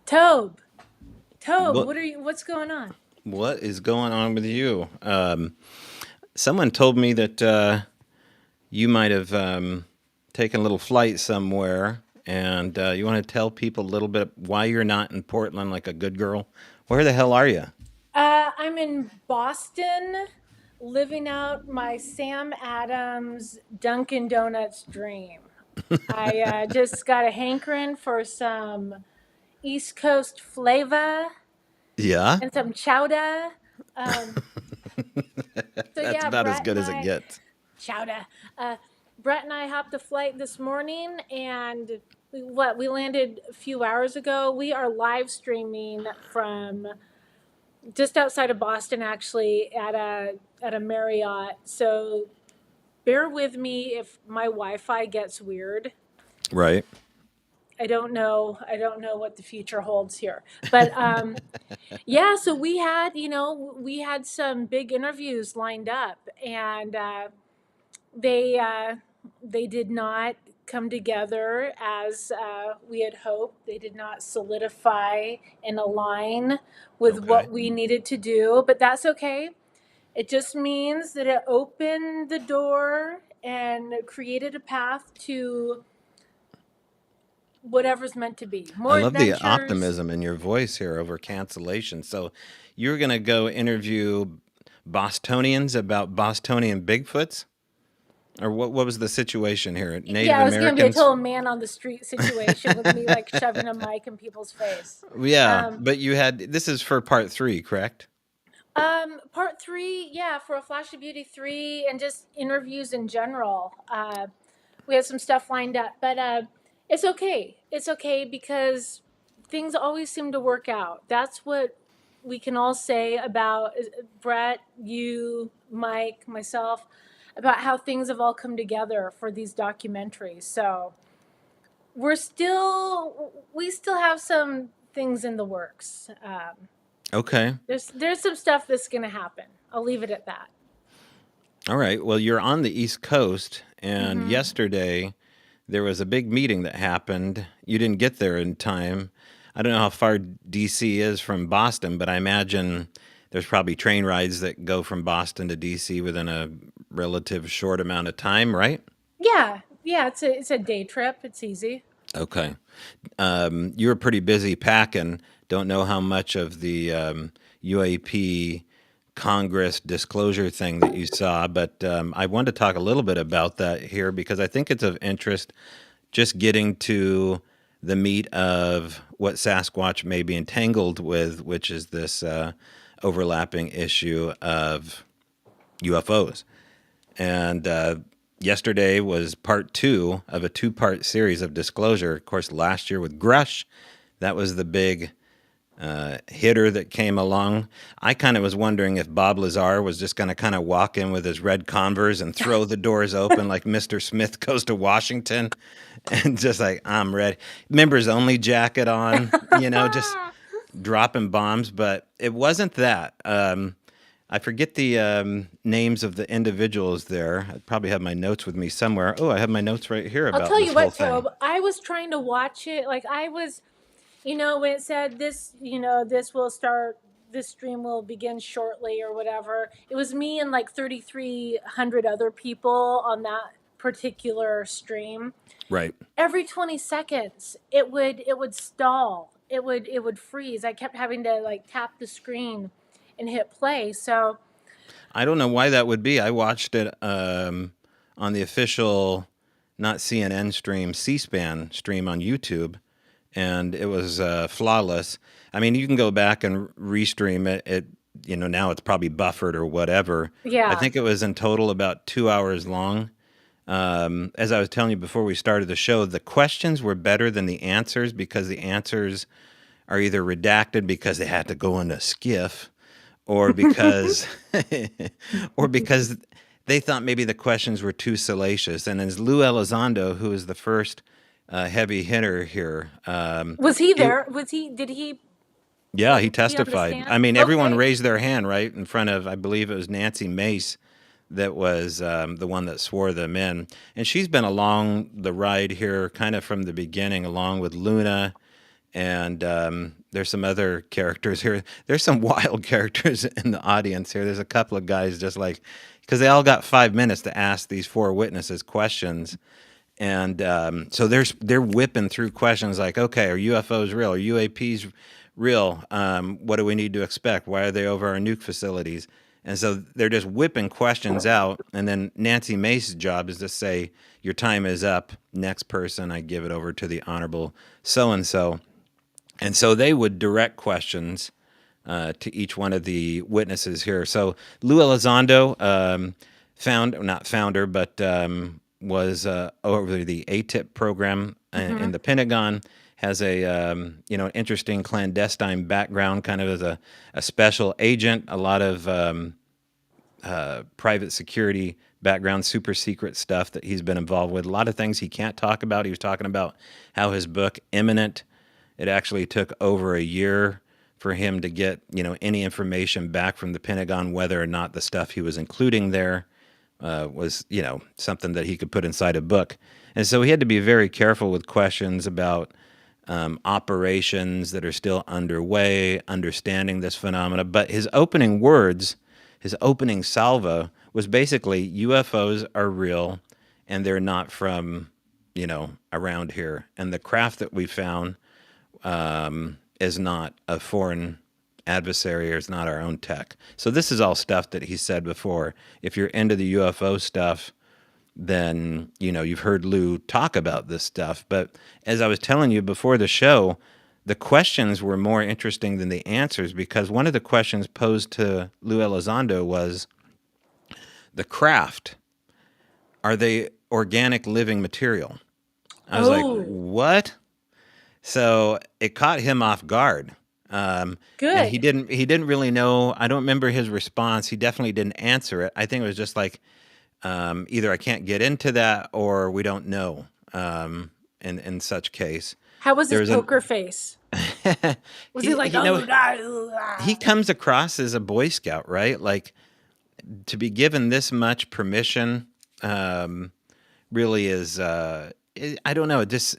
Tobe, Tobe, What what's going on? what is going on with you? Someone told me that you might have taken a little flight somewhere, and you want to tell people a little bit why you're not in Portland like a good girl. Where the hell are you? I'm in Boston, living out my Sam Adams Dunkin' Donuts dream. I just got a hankering for some East Coast flavor Yeah, and some chowder. Um, so that's yeah, about as Brett good and as it I gets. chowder. Brett and I hopped a flight this morning, and we landed a few hours ago. We are live streaming from just outside of Boston, actually, at a Marriott. So bear with me if my Wi-Fi gets weird. Right. I don't know. I don't know what the future holds here, but yeah. So we had some big interviews lined up, and they they did not come together as we had hoped. They did not solidify and align with Okay. what we needed to do, but that's okay. It just means that it opened the door and created a path to whatever's meant to be. I More love the adventures. optimism in your voice here over cancellation. So you're gonna go interview Bostonians about Bostonian Bigfoots? Or what was the situation here? Native Yeah, it was going to be a Americans? total man on the street situation with me like shoving a mic in people's face. Yeah, Um, but you had this is for part three, correct? Part three, yeah, for a Flash of Beauty 3 and just interviews in general. We have some stuff lined up, but it's okay. It's okay because things always seem to work out. That's what we can all say about Brett, you, Mike, myself, about how things have all come together for these documentaries. So we still have some things in the works. Okay. There's some stuff that's going to happen. I'll leave it at that. All right. Well, you're on the East Coast, and Hmm. yesterday there was a big meeting that happened. You didn't get there in time. I don't know how far DC is from Boston, but I imagine there's probably train rides that go from Boston to DC within a relative short amount of time, right? Yeah, yeah. It's a day trip. It's easy. Okay. You were pretty busy packing. Don't know how much of the UAP Congress disclosure thing that you saw, but I wanted to talk a little bit about that here because I think it's of interest just getting to the meat of what Sasquatch may be entangled with, which is this overlapping issue of UFOs. And yesterday was part two of a two-part series of disclosure. Of course, last year with Grush, that was the big hitter that came along. I kind of was wondering if Bob Lazar was just going to kind of walk in with his red Converse and throw the doors open like Mr. Smith goes to Washington and just like, I'm ready. Members only jacket on, just dropping bombs. But it wasn't that. I forget the names of the individuals there. I probably have my notes with me somewhere. Oh, I have my notes right here I'll about tell you this whole what, thing. Tobe. I was trying to watch it. Like I was, when it said this, this will start. This stream will begin shortly, or whatever. It was me and like 3,300 other people on that particular stream. Right. Every 20 seconds, it would stall. It would freeze. I kept having to like tap the screen and hit play. So I don't know why that would be. I watched it on the official, not CNN stream, C-SPAN stream on YouTube, and it was flawless. I mean, you can go back and restream it. Now it's probably buffered or whatever. I yeah. think it was in total about 2 hours long. As I was telling you before we started the show, the questions were better than the answers because the answers are either redacted because they had to go in a skiff or because or because they thought maybe the questions were too salacious. And as Lou Elizondo, who is the first heavy hitter here, Was he he there? Was he? Did he? yeah, Like, he was he on the testified. I stand? mean, everyone Okay. raised their hand right in front of, I believe it was Nancy Mace that was the one that swore them in. And she's been along the ride here kind of from the beginning, along with Luna And there's some other characters here. There's some wild characters in the audience here. There's a couple of guys just like, because they all got 5 minutes to ask these four witnesses questions. And so they're whipping through questions like, okay, are UFOs real? Are UAPs real? What do we need to expect? Why are they over our nuke facilities? And so they're just whipping questions out. And then Nancy Mace's job is to say, your time is up. Next person, I give it over to the Honorable so-and-so. And so they would direct questions to each one of the witnesses here. So Lou Elizondo, not founder, but was over the ATIP program in the Pentagon, has a interesting clandestine background, kind of as a special agent, a lot of private security background, super secret stuff that he's been involved with. A lot of things he can't talk about. He was talking about how his book, Imminent, it actually took over a year for him to get, any information back from the Pentagon, whether or not the stuff he was including there was, something that he could put inside a book. And so he had to be very careful with questions about operations that are still underway, understanding this phenomena. But his opening words, his opening salvo was basically UFOs are real and they're not from, around here. And the craft that we found is not a foreign adversary or is not our own tech. So this is all stuff that he said before. If you're into the UFO stuff, then, you've heard Lou talk about this stuff. But as I was telling you before the show, the questions were more interesting than the answers, because one of the questions posed to Lou Elizondo was, the craft, are they organic living material? I was like, what? So it caught him off guard. Good. And he didn't really know. I don't remember his response. He definitely didn't answer it. I think it was just like, either I can't get into that or we don't know, in such case. How was his poker face? Was he like, he comes across as a Boy Scout, right? Like, to be given this much permission really is, I don't know, just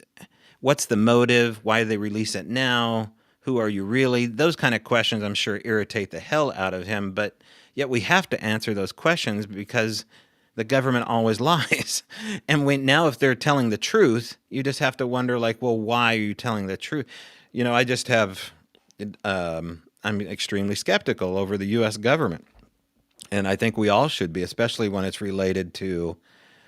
what's the motive? Why do they release it now? Who are you really? Those kind of questions, I'm sure, irritate the hell out of him. But yet we have to answer those questions because the government always lies. And now if they're telling the truth, you just have to wonder, like, well, why are you telling the truth? I just have, I'm extremely skeptical over the U.S. government. And I think we all should be, especially when it's related to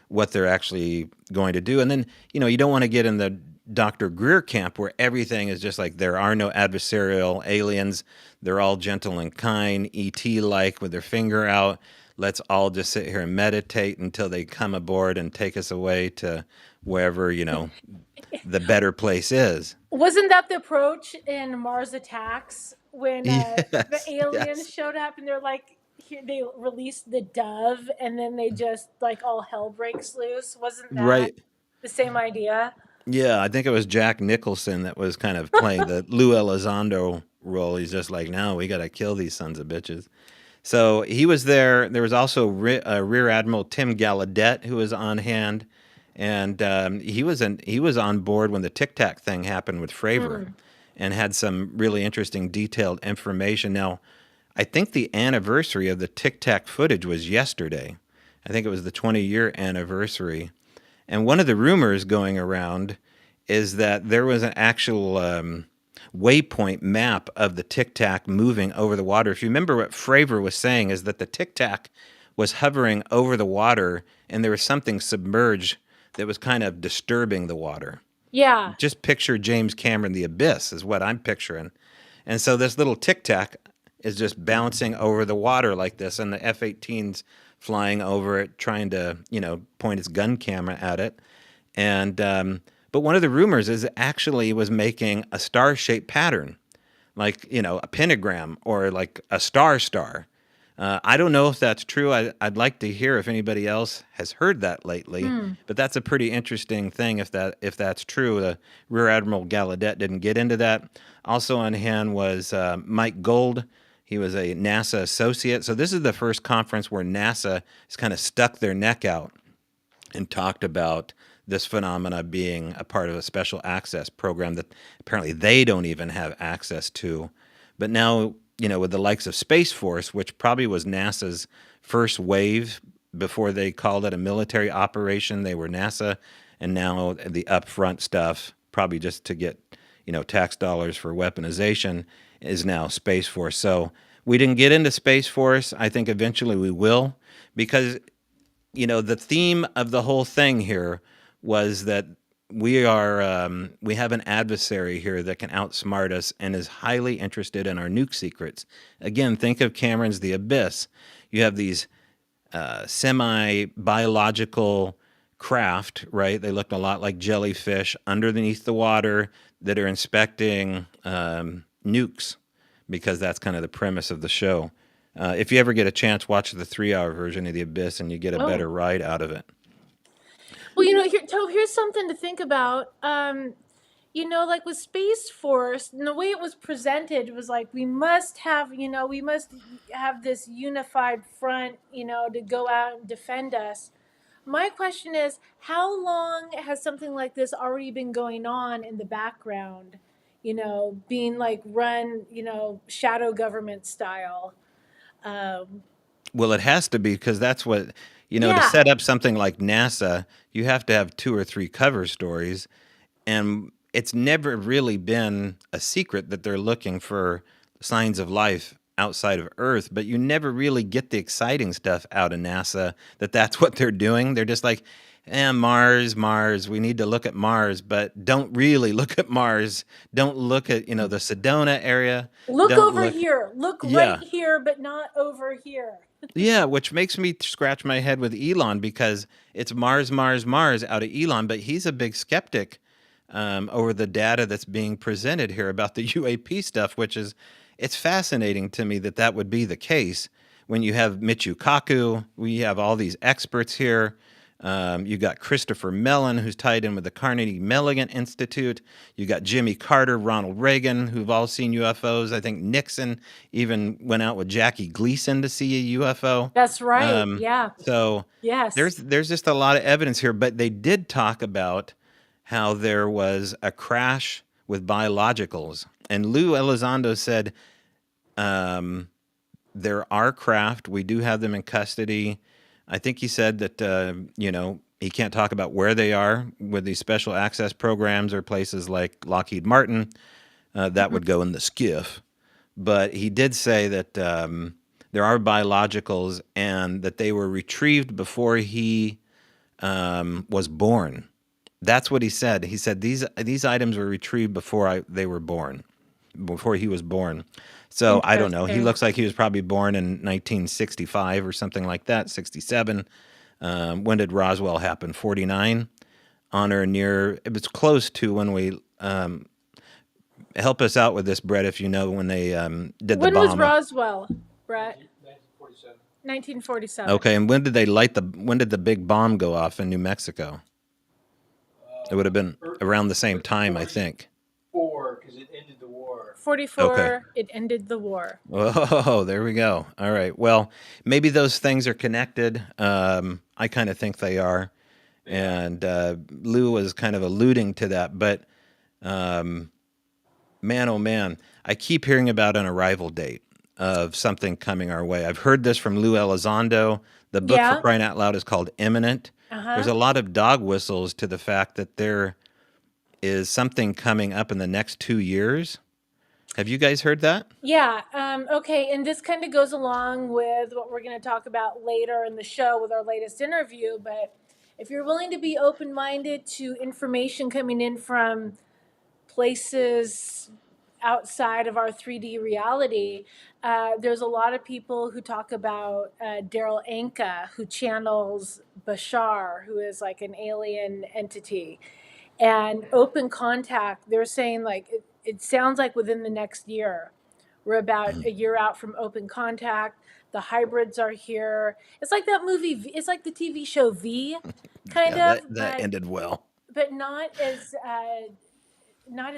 what they're actually going to do. And then, you don't want to get in the Dr. Greer camp where everything is just like there are no adversarial aliens. They're all gentle and kind, ET-like with their finger out. Let's all just sit here and meditate until they come aboard and take us away to wherever, the better place is. Wasn't that the approach in Mars Attacks when the aliens showed up and they're like, here, they released the dove and then they just like all hell breaks loose? Wasn't that the same idea? Yeah, I think it was Jack Nicholson that was kind of playing the Lou Elizondo role. He's just like, no, we got to kill these sons of bitches. So he was there. There was also Rear Admiral Tim Gallaudet who was on hand, and he was on board when the Tic Tac thing happened with Fravor, and had some really interesting detailed information. Now, I think the anniversary of the Tic Tac footage was yesterday. I think it was the 20-year anniversary. And one of the rumors going around is that there was an actual waypoint map of the Tic Tac moving over the water. If you remember what Fravor was saying, is that the Tic Tac was hovering over the water and there was something submerged that was kind of disturbing the water. Yeah. Just picture James Cameron, The Abyss is what I'm picturing. And so this little Tic Tac is just bouncing over the water like this, and the F-18's flying over it, trying to, point its gun camera at it. And but one of the rumors is it actually was making a star-shaped pattern, like, a pentagram or like a star. I don't know if that's true. I'd like to hear if anybody else has heard that lately. But that's a pretty interesting thing if that's true. Rear Admiral Gallaudet didn't get into that. Also on hand was Mike Gold. He was a NASA associate. So this is the first conference where NASA has kind of stuck their neck out and talked about this phenomena being a part of a special access program that apparently they don't even have access to. But now, with the likes of Space Force, which probably was NASA's first wave before they called it a military operation, they were NASA, and now the upfront stuff, probably just to get, tax dollars for weaponization, is now Space Force. So we didn't get into Space Force. I think eventually we will, because the theme of the whole thing here was that we have an adversary here that can outsmart us and is highly interested in our nuke secrets. Again, think of Cameron's The Abyss. You have these semi biological craft, right? They look a lot like jellyfish underneath the water that are inspecting nukes, because that's kind of the premise of the show. If you ever get a chance, watch the 3-hour version of The Abyss, and you get a Oh, better ride out of it. well, here's something to think about. Like with Space Force, and the way it was presented was like we must have this unified front, to go out and defend us. My question is, how long has something like this already been going on in the background? Being like run, shadow government style. Um, Well, it has to be, because that's what, to yeah, set up something like NASA, you have to have 2 or 3 cover stories. And it's never really been a secret that they're looking for signs of life outside of Earth, but you never really get the exciting stuff out of NASA that's what they're doing. They're just like, Mars, Mars, we need to look at Mars, but don't really look at Mars. Don't look at, the Sedona area. look Don't over look. here. Look right Yeah. here, but not over here. Yeah, which makes me scratch my head with Elon, because it's Mars, Mars, Mars out of Elon, but he's a big skeptic over the data that's being presented here about the UAP stuff, which is, it's fascinating to me that would be the case when you have Michio Kaku. We have all these experts here. You got Christopher Mellon, who's tied in with the Carnegie Mellon Institute. You got Jimmy Carter, Ronald Reagan, who've all seen UFOs. I think Nixon even went out with Jackie Gleason to see a UFO. That's right. Um, Yeah. so Yes. there's just a lot of evidence here, but they did talk about how there was a crash with biologicals, and Lou Elizondo said there are craft. We do have them in custody. I think he said that, he can't talk about where they are with these special access programs or places like Lockheed Martin. That would go in the skiff. But he did say that there are biologicals, and that they were retrieved before he was born. That's what he said. He said these items were retrieved before they were born, before he was born. So I don't know. He Interesting. looks like he was probably born in 1965 or something like that, 67. When did Roswell happen? 49, on or near. It was close to when we help us out with this, Brett, if you know when they did the When was bomb. Roswell, Brett? 1947. Okay, and when did when did the big bomb go off in New Mexico? It would have been around the same time, I think. 44. Okay. It ended the war. Oh, there we go. All right. Well, maybe those things are connected. I kind of think they are. And Lou was kind of alluding to that. But man, oh man, I keep hearing about an arrival date of something coming our way. I've heard this from Lou Elizondo. The book, for Yeah. crying out loud, is called Imminent. Uh There's huh. a lot of dog whistles to the fact that there is something coming up in the next 2 years. Have you guys heard that? Yeah. Okay. And this kind of goes along with what we're going to talk about later in the show with our latest interview. But if you're willing to be open minded to information coming in from places outside of our 3D reality, there's a lot of people who talk about Daryl Anka, who channels Bashar, who is like an alien entity, and open contact. They're saying like it sounds like within the next year. We're about a year out from open contact. The hybrids are here. It's like that movie. It's like the TV show V, kind Yeah, that of, that ended well. but not as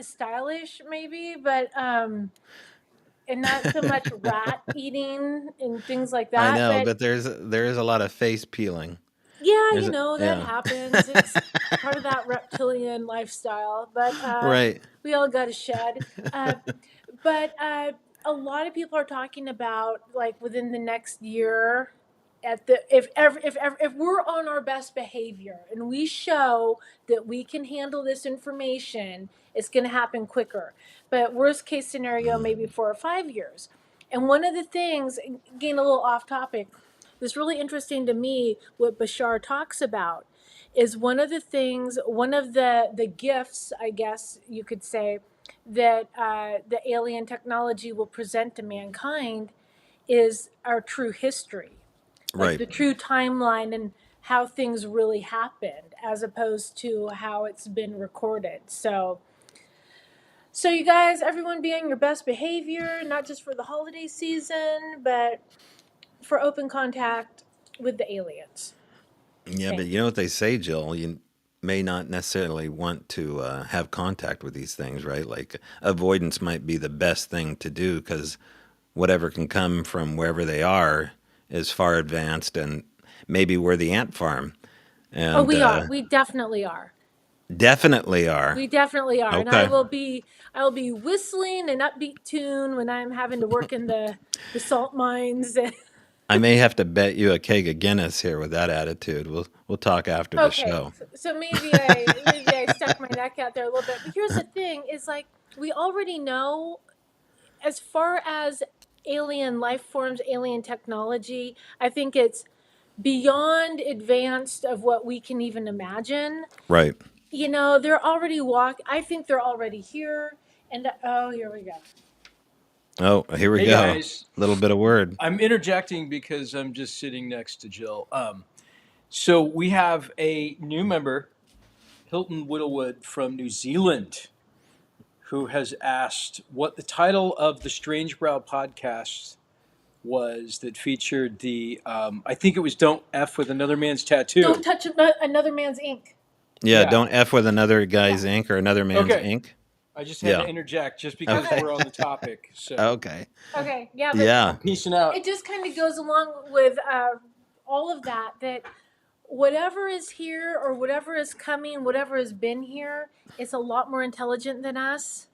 stylish maybe, but and not so much rat eating and things like I that. know, But but there is a lot of face peeling. Yeah, Is it? that Yeah. happens. It's part of that reptilian lifestyle, but Right. we all got to shed. Uh, but a lot of people are talking about like within the next year, at the if we're on our best behavior and we show that we can handle this information, it's going to happen quicker. But worst case scenario, maybe 4 or 5 years. And one of the things, getting a little off topic, that's really interesting to me what Bashar talks about is one of the things, one of the gifts, I guess you could say, that the alien technology will present to mankind is our true history, like Right. the true timeline and how things really happened, as opposed to how it's been recorded. So you guys, everyone, be on your best behavior, not just for the holiday season, but for open contact with the aliens. Yeah, but Thank you you. know what they say, Jill? You may not necessarily want to have contact with these things, right? Like avoidance might be the best thing to do because whatever can come from wherever they are is far advanced, and maybe we're the ant farm, Oh, and we are. We definitely are. definitely are. We definitely are. And Okay. I will be whistling an upbeat tune when I'm having to work in the salt mines. I may have to bet you a keg of Guinness here with that attitude. We'll talk after the Okay, show. so maybe I stuck my neck out there a little bit. But here's the thing: is like we already know, as far as alien life forms, alien technology. I think it's beyond advanced of what we can even imagine. Right. They're already I think they're already here. And oh, here we go. Oh, here we Hey go. guys, A little bit of word. I'm interjecting because I'm just sitting next to Jill. So we have a new member, Hilton Whittlewood from New Zealand, who has asked what the title of the Strange Brow podcast was that featured I think it was "Don't F with Another Man's Don't Tattoo." touch another man's ink. Yeah, Yeah. don't F with another Yeah. guy's ink or another man's Okay. ink. I just had to Yeah. interject just because Okay. Okay. we're on the topic. So Okay. Okay. Yeah, but Yeah. I'm peacing out. it just kind of goes along with all of that. That whatever is here or whatever is coming, whatever has been here, it's a lot more intelligent than us.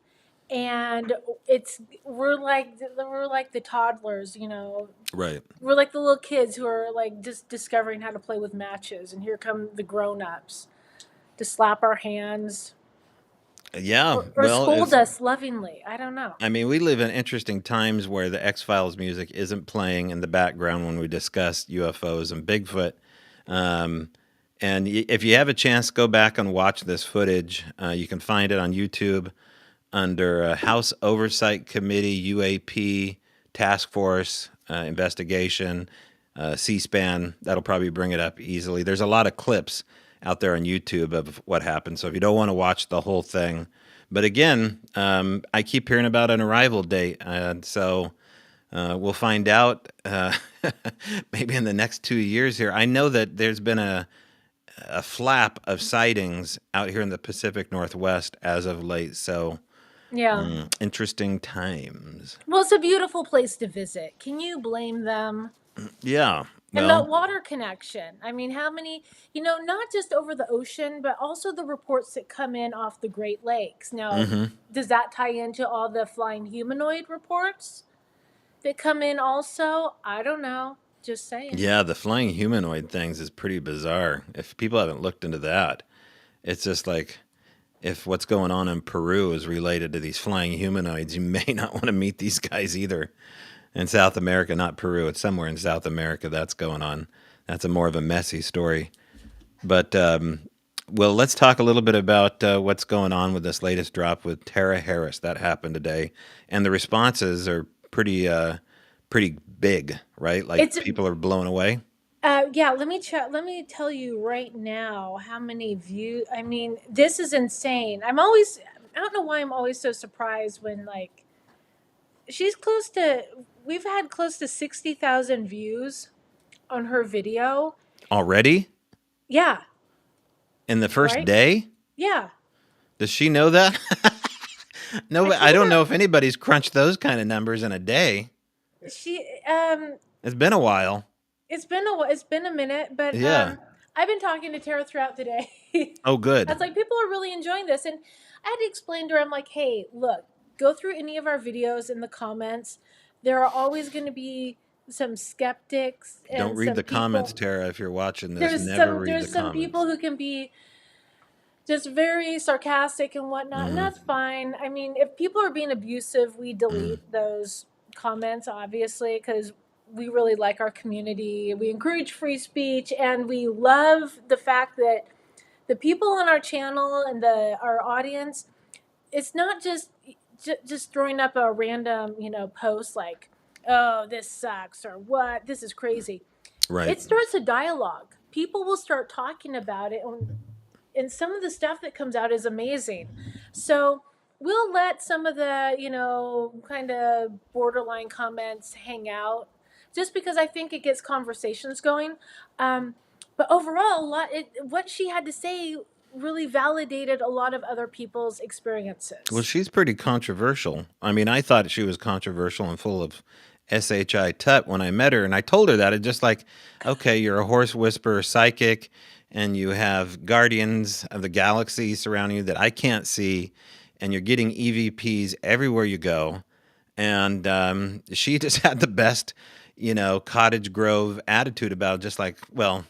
And we're like the toddlers. Right. We're like the little kids who are like just discovering how to play with matches, and here come the grown-ups to slap our hands Yeah. or Well, scold it's. us lovingly. I don't know. I mean, we live in interesting times where the X Files music isn't playing in the background when we discuss UFOs and Bigfoot. Um, and if you have a chance, go back and watch this footage. You can find it on YouTube under House Oversight Committee UAP Task Force investigation, C-SPAN. That'll probably bring it up easily. There's a lot of clips out there on YouTube of what happened. So if you don't want to watch the whole thing, but again, I keep hearing about an arrival date, so we'll find out maybe in the next 2 years here. I know that there's been a flap of sightings out here in the Pacific Northwest as of late. So Yeah. interesting times. Well, it's a beautiful place to visit. Can you blame them? Yeah. And the Well. water connection. I mean, how many, not just over the ocean, but also the reports that come in off the Great Lakes. Now, Hmm. does that tie into all the flying humanoid reports that come in also? I don't know. Just saying. Yeah, the flying humanoid things is pretty bizarre. If people haven't looked into that, it's just like if what's going on in Peru is related to these flying humanoids, you may not want to meet these guys either. In South America, not Peru, it's somewhere in South America that's going on. That's a more of a messy story. But well, let's talk a little bit about what's going on with this latest drop with Tara Harris that happened today, and the responses are pretty big, right? Like It's people are blown away. yeah, let me tell you right now how many views. I mean, this is insane. I don't know why I'm always so surprised when like she's close to we've had close to 60,000 views on her video. Already Yeah, in the first right? day. Yeah. Does she know that? No, I but I told don't her know if anybody's crunched those kind of numbers in a day. she It's been a while. it's been a minute, but Yeah. I've been talking to Tara throughout the day. Oh, I was good. like, people are really enjoying this. And I had to explain to her, I'm like, hey, look, go through any of our videos in the comments. There are always going to be some skeptics Don't and read some the comments, people. Tara. If you're watching this, never read the There's some people comments. who can be just very sarcastic and whatnot, and Mm-hmm. that's fine. I mean, if people are being abusive, we Mm-hmm. delete those comments, obviously, because we really like our community. We encourage free speech, and we love the fact that the people on our channel and our audience, it's not just throwing up a random post like, oh, this sucks, or what, this is crazy. Right. It starts a dialogue. People will start talking about it, and some of the stuff that comes out is amazing. So we'll let some of the kind of borderline comments hang out, just because I think it gets conversations going. But overall, what she had to say really validated a lot of other people's Well, experiences. she's pretty controversial. I mean, I thought she was controversial and full of SHI tut when I met her, and I told her that. It's just like, okay, you're a horse whisperer psychic, and you have guardians of the galaxy surrounding you that I can't see, and you're getting EVPs everywhere you go. And she just had the best, Cottage Grove attitude about it, just like, well,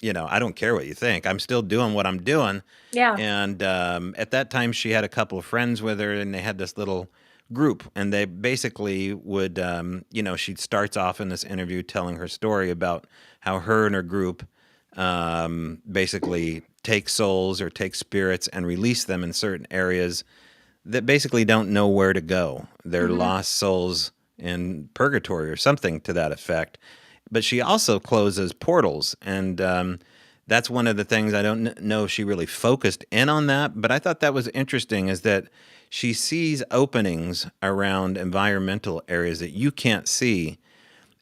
I don't care what you think. I'm still doing what I'm doing. Yeah. And at that time, she had a couple of friends with her, and they had this little group. And they basically would, she starts off in this interview telling her story about how her and her group basically take souls or take spirits and release them in certain areas that basically don't know where to go. They're Hmm. lost souls in purgatory or something to that effect. But she also closes portals, and that's one of the things I don't know if she really focused in on that. But I thought that was interesting, is that she sees openings around environmental areas that you can't see.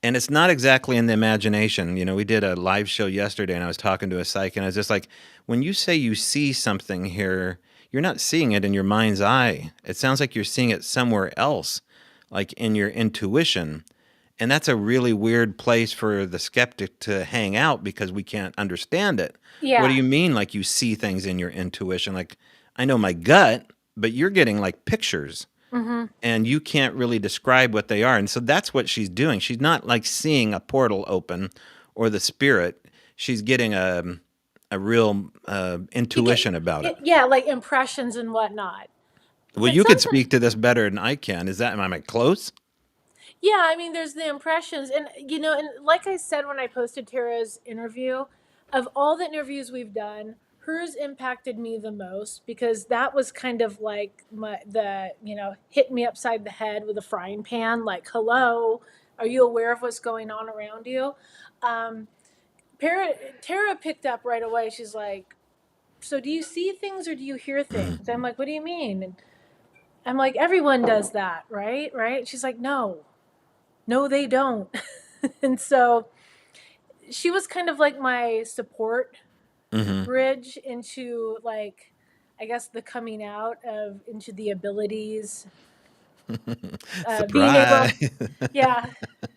And it's not exactly in the imagination. We did a live show yesterday, and I was talking to a psych, and I was just like, when you say you see something here, you're not seeing it in your mind's eye. It sounds like you're seeing it somewhere else, like in your intuition. And that's a really weird place for the skeptic to hang out, because we can't understand it. What do Yeah. you mean, like you see things in your intuition? Like, I know my gut, but you're getting like pictures, Hmm. and you can't really describe what they are. And so that's what she's doing. She's not like seeing a portal open or the spirit. She's getting a real You get intuition about it. yeah, like impressions and whatnot. Well, But you could sometimes, speak to this better than I can. Am I close? yeah, I mean, there's the impressions, and and like I said when I posted Tara's interview, of all the interviews we've done, hers impacted me the most, because that was kind of like the hit me upside the head with a frying pan. Like, hello, are you aware of what's going on around you? Um, Tara picked up right away. She's like, so do you see things or do you hear things? I'm like, what do you mean? And I'm like, everyone does that, right? Right? She's like, no, they don't. And so she was kind of like my support Mm-hmm. bridge into, like, I guess, the coming out of into the abilities, being able, Surprise. yeah.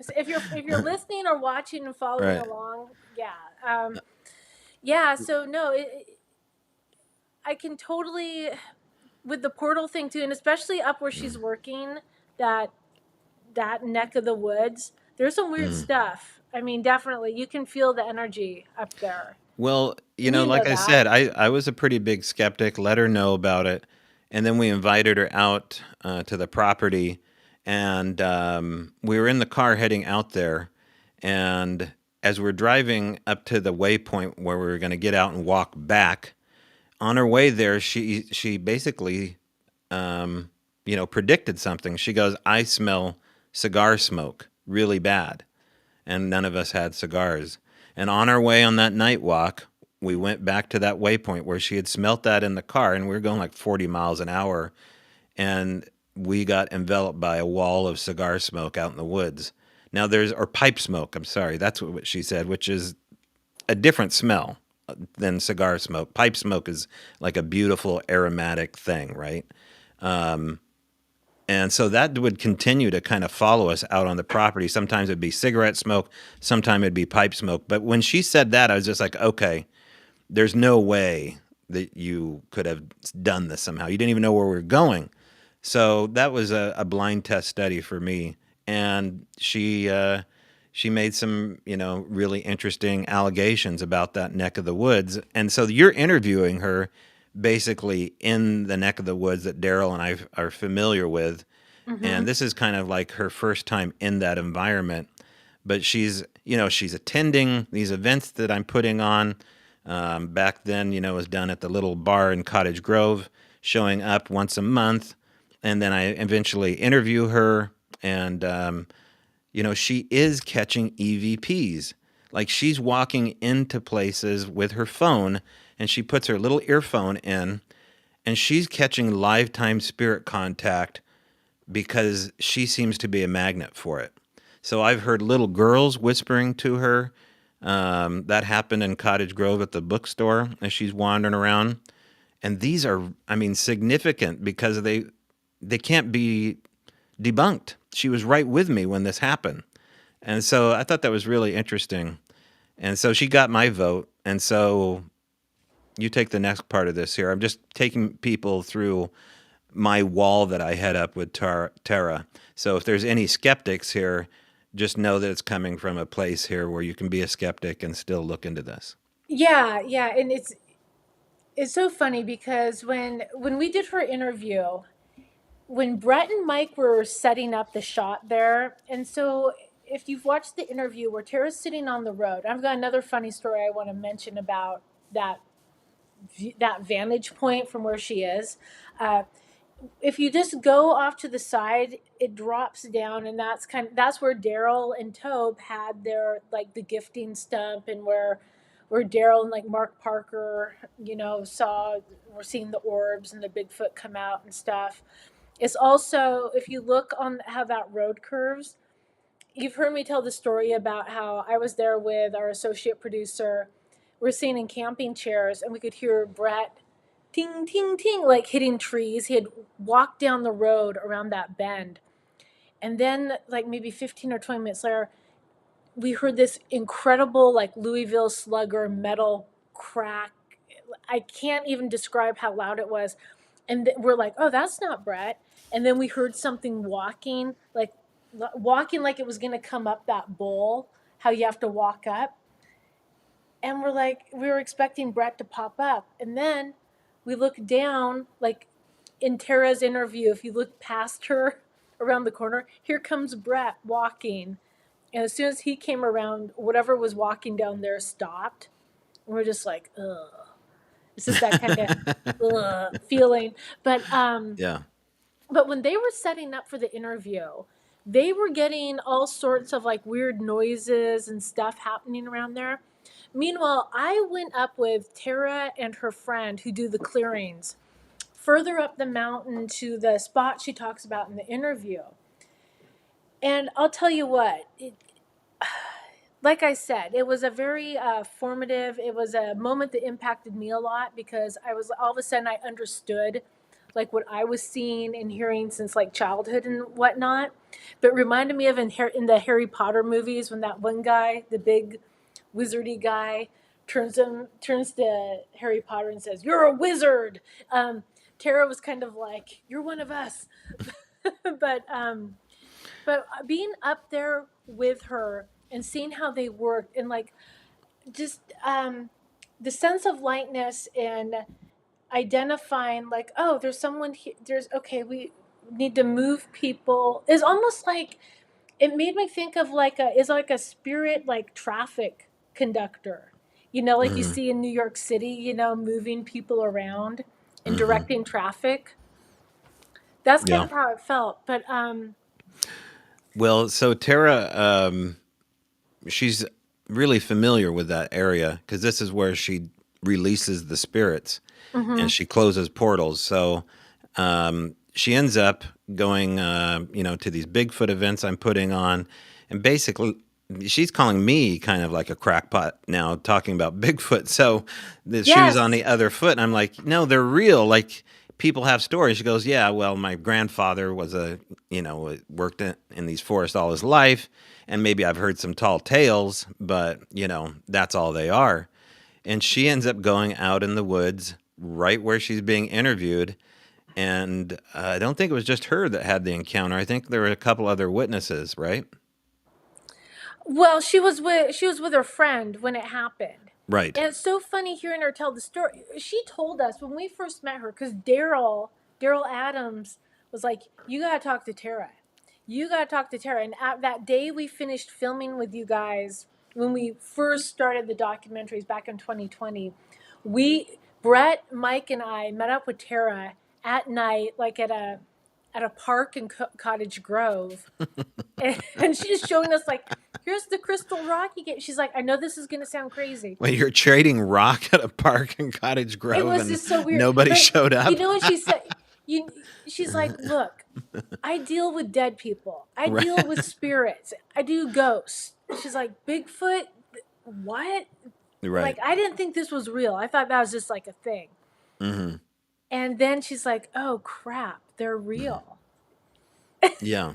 So if you're listening or watching and following Right. along, yeah, yeah. So no, I can totally, with the portal thing too, and especially up where she's working, that neck of the woods. There's some weird Mm. stuff. I mean, definitely, you can feel the energy up there, Well, and you know like I that. said, I was a pretty big skeptic, let her know about it. And then we invited her out to the property. And we were in the car heading out there. And as we're driving up to the waypoint where we were going to get out and walk back, on her way there, she basically, predicted something. She goes, I smell cigar smoke really bad. And none of us had cigars. And on our way on that night walk, we went back to that waypoint where she had smelt that in the car, and we were going like 40 miles an hour, and we got enveloped by a wall of cigar smoke out in the woods. Now or pipe smoke, I'm sorry, that's what she said, which is a different smell than cigar smoke. Pipe smoke is like a beautiful aromatic thing, right? And so that would continue to kind of follow us out on the property. Sometimes it'd be cigarette smoke, sometimes it'd be pipe smoke. But when she said that, I was just like, okay, there's no way that you could have done this somehow. You didn't even know where we were going. So that was a blind test study for me. And she made some, really interesting allegations about that neck of the woods. And so you're interviewing her basically in the neck of the woods that Daryl and I are familiar with. Mm-hmm. And this is kind of like her first time in that environment. But she's attending these events that I'm putting on. Back then, it was done at the little bar in Cottage Grove, showing up once a month. And then I eventually interview her. And, she is catching EVPs. Like she's walking into places with her phone and she puts her little earphone in and she's catching lifetime spirit contact because she seems to be a magnet for it. So I've heard little girls whispering to her. That happened in Cottage Grove at the bookstore as she's wandering around. And these are, significant because they can't be debunked. She was right with me when this happened. And so I thought that was really interesting. And so she got my vote. And so you take the next part of this here. I'm just taking people through my wall that I had up with Tara. So if there's any skeptics here, just know that it's coming from a place here where you can be a skeptic and still look into this. Yeah, yeah, and it's so funny because when we did her interview, when Brett and Mike were setting up the shot there, and so if you've watched the interview where Tara's sitting on the road, I've got another funny story I want to mention about that that vantage point from where she is. Uh, if you just go off to the side, it drops down, and that's where Daryl and Tobe had their like the gifting stump, and where Daryl and like Mark Parker, we're seeing the orbs and the Bigfoot come out and stuff. It's also, if you look on how that road curves, you've heard me tell the story about how I was there with our associate producer. We're sitting in camping chairs and we could hear Brett ting, ting, ting, like hitting trees. He had walked down the road around that bend. And then, like maybe 15 or 20 minutes later, we heard this incredible, like Louisville slugger metal crack. I can't even describe how loud it was. And we're like, oh, that's not Brett. And then we heard something walking like it was going to come up that bowl, how you have to walk up. And we're like, we were expecting Brett to pop up. And then we look down, like in Tara's interview, if you look past her around the corner, here comes Brett walking. And as soon as he came around, whatever was walking down there stopped. And we're just like, ugh. It's just that kind of feeling. Yeah. But when they were setting up for the interview, they were getting all sorts of like weird noises and stuff happening around there. Meanwhile, I went up with Tara and her friend who do the clearings further up the mountain to the spot she talks about in the interview. And I'll tell you what, like I said, it was a very formative, it was a moment that impacted me a lot because I was all of a sudden I understood like what I was seeing and hearing since like childhood and whatnot. But reminded me of in the Harry Potter movies when that one guy, the big wizardy guy, turns to Harry Potter and says, "You're a wizard." Tara was kind of like, "You're one of us," but being up there with her and seeing how they worked and like just the sense of lightness and identifying like, oh, there's someone here, there's okay, we need to move people is almost like it made me think of like a spirit like traffic conductor, like you Mm-hmm. see in New York City, moving people around and Mm-hmm. directing traffic. That's kind Yeah. of how it felt. But Well, so Tara, she's really familiar with that area because this is where she releases the spirits and mhm. she closes portals. So she ends up going, to these Bigfoot events I'm putting on, and basically she's calling me kind of like a crackpot now, talking about Bigfoot. So the shoes on Yes. the other foot, and I'm like, no, they're real. Like people have stories. She goes, yeah, well, my grandfather was worked in these forests all his life, and maybe I've heard some tall tales, but that's all they are. and she ends up going out in the woods right where she's being interviewed. And I don't think it was just her that had the encounter. I think there were a couple other witnesses, right? Well, she was with her friend when it happened. Right. And it's so funny hearing her tell the story. She told us when we first met her, because Daryl Adams was like, "You gotta talk to Tara. You gotta talk to Tara." And at that day we finished filming with you guys, when we first started the documentaries back in 2020, Brett, Mike, and I met up with Tara at night, like at a park in Cottage Grove, and she's showing us like, here's the crystal rock you get. She's like, I know this is gonna sound crazy. Well, you're trading rock at a park in Cottage It Grove was and just so weird. nobody But showed you up. know what she said? She's like, look, I deal with dead people. I Right. deal with spirits. I do ghosts. She's like, Bigfoot? What? Right. Like, I didn't think this was real. I thought that was just like a thing. Mm-hmm. And then she's like, oh crap, they're real. Yeah.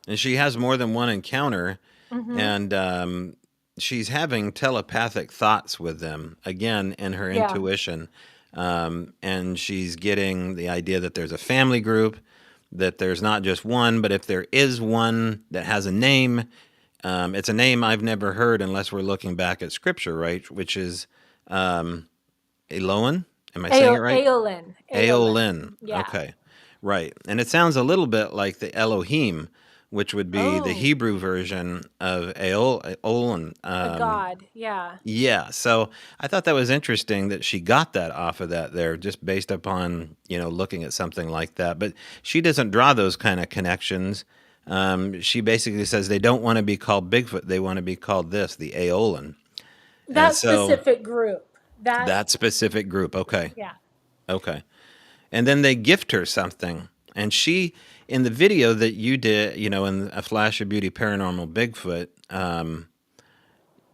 And she has more than one encounter, Mm-hmm. and she's having telepathic thoughts with them again in her Yeah. intuition. And she's getting the idea that there's a family group, that there's not just one, but if there is one that has a name, it's a name I've never heard unless we're looking back at scripture, right? Which is Elohim. Am I saying it right? Aeolin. Aeolin. Yeah. Okay. Right. And it sounds a little bit like the Elohim, which would be the Oh, Hebrew version of Aeolin. a god. Yeah. Yeah. So I thought that was interesting that she got that off of that there, just based upon, looking at something like that. But she doesn't draw those kind of connections. She basically says they don't want to be called Bigfoot. They want to be called this, the Aeolin. And That so specific group. that specific group. Okay. Yeah. Okay. And then they gift her something. And she, in the video that you did, in A Flash of Beauty Paranormal Bigfoot,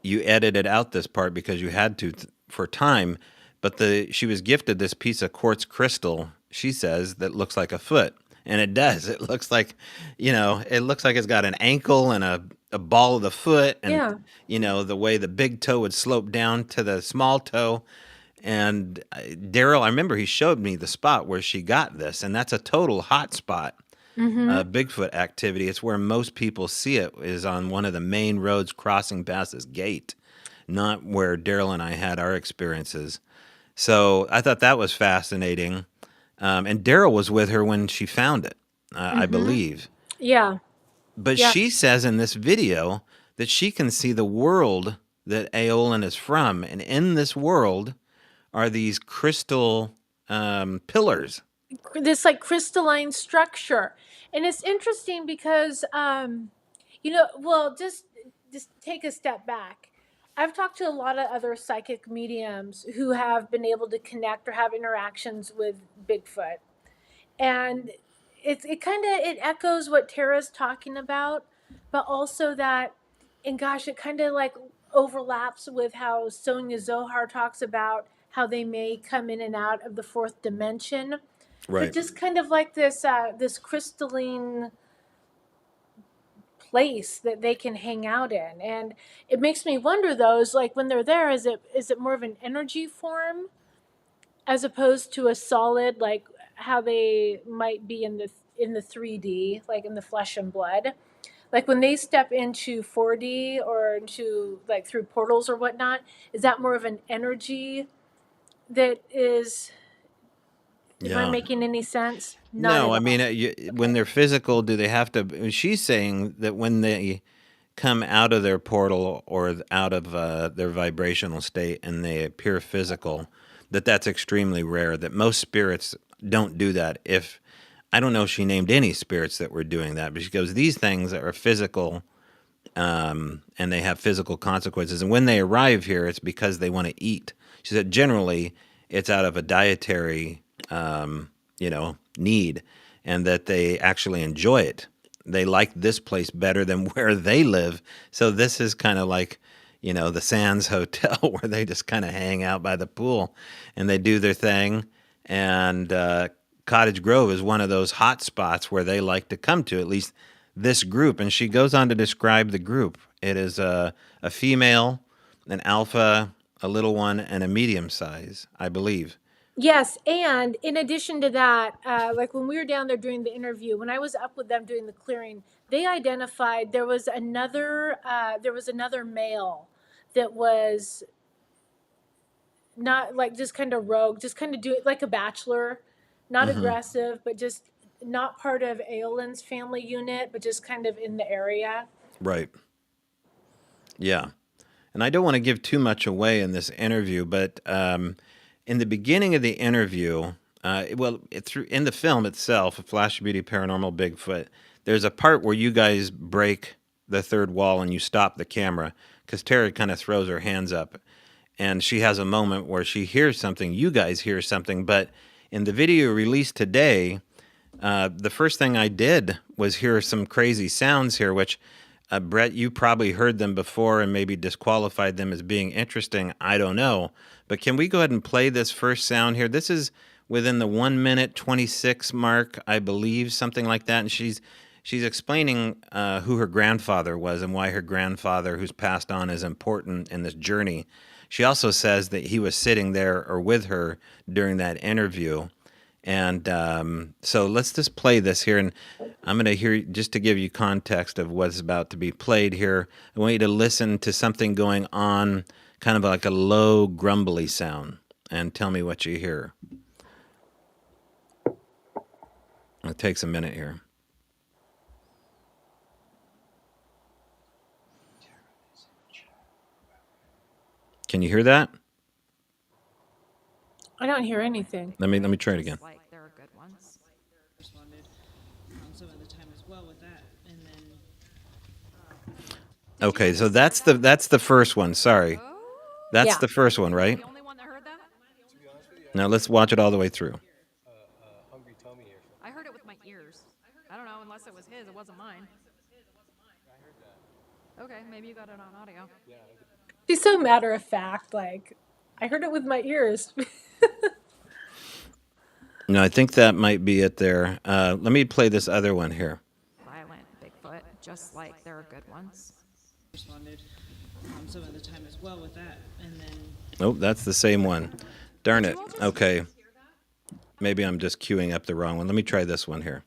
you edited out this part because you had to for time. But she was gifted this piece of quartz crystal, she says, that looks like a foot. And it does. It looks like, it looks like it's got an ankle and a ball of the foot. And, Yeah. the way the big toe would slope down to the small toe. And Daryl, I remember he showed me the spot where she got this, and that's a total hot spot. Mm-hmm. Bigfoot activity. It's where most people see it, is on one of the main roads crossing past this gate, not where Daryl and I had our experiences. So I thought that was fascinating. And Daryl was with her when she found it, I Mm-hmm. believe. Yeah. But Yeah. she says in this video that she can see the world that Aeolin is from. And in this world are these crystal pillars. This like crystalline structure. And it's interesting because well, just take a step back. I've talked to a lot of other psychic mediums who have been able to connect or have interactions with Bigfoot. And it echoes what Tara's talking about, but also that, and gosh, it kind of like overlaps with how Sonia Zohar talks about how they may come in and out of the fourth dimension, but Right. just kind of like this crystalline place that they can hang out in. And it makes me wonder, though, is like when they're there, is it more of an energy form as opposed to a solid, like how they might be in the 3D, like in the flesh and blood? Like when they step into 4D or into like through portals or whatnot, is that more of an energy that is? Am I Yeah. making any sense? Not No, at I mean, all. when Okay. they're physical, do they have to? She's saying that when they come out of their portal or out of their vibrational state and they appear physical, that's extremely rare. That most spirits don't do that. If I don't know if she named any spirits that were doing that, but she goes, these things are physical, and they have physical consequences. And when they arrive here, it's because they want to eat. She said generally it's out of a dietary, need, and that they actually enjoy it. They like this place better than where they live. So this is kind of like, the Sands Hotel where they just kind of hang out by the pool and they do their thing. And Cottage Grove is one of those hot spots where they like to come to, at least this group. And she goes on to describe the group. It is a female, an alpha, a little one, and a medium size, I believe. Yes, and in addition to that, like when we were down there doing the interview, when I was up with them doing the clearing, they identified there was another male that was not like just kind of rogue, just kind of do it like a bachelor, not Hmm. aggressive, but just not part of Aolin's family unit, but just kind of in the area. Right. Yeah. And I don't want to give too much away in this interview, but in the beginning of the interview, in the film itself, Flash Beauty Paranormal Bigfoot, there's a part where you guys break the third wall and you stop the camera because Tara kind of throws her hands up, and she has a moment where she hears something. You guys hear something, but in the video released today, the first thing I did was hear some crazy sounds here, which, Brett, you probably heard them before and maybe disqualified them as being interesting. I don't know. But can we go ahead and play this first sound here? This is within the 1 minute 26 mark, I believe, something like that. And she's explaining who her grandfather was and why her grandfather, who's passed on, is important in this journey. She also says that he was sitting there or with her during that interview. And so let's just play this here. And I'm going to hear, just to give you context of what's about to be played here, I want you to listen to something going on, kind of like a low, grumbly sound, and tell me what you hear. It takes a minute here. Can you hear that? I don't hear anything. Let me try it again. Like there are good ones. Responded some of the time as well with that, and then. Okay, so that's the first one. Sorry, Oh, that's Yeah. the first one, right? the only one that heard that. Now let's watch it all the way through. I heard it with my ears. I don't know, unless it was his. It wasn't mine. Okay, maybe you got it on audio. She's so matter of fact, like, I heard it with my ears. No, I think that might be it there. Let me play this other one here. Violent Bigfoot, just like there are good ones. Responded some of the time as well with that, and then. Oh, that's the same one. Darn it. Okay. Maybe I'm just queuing up the wrong one. Let me try this one here.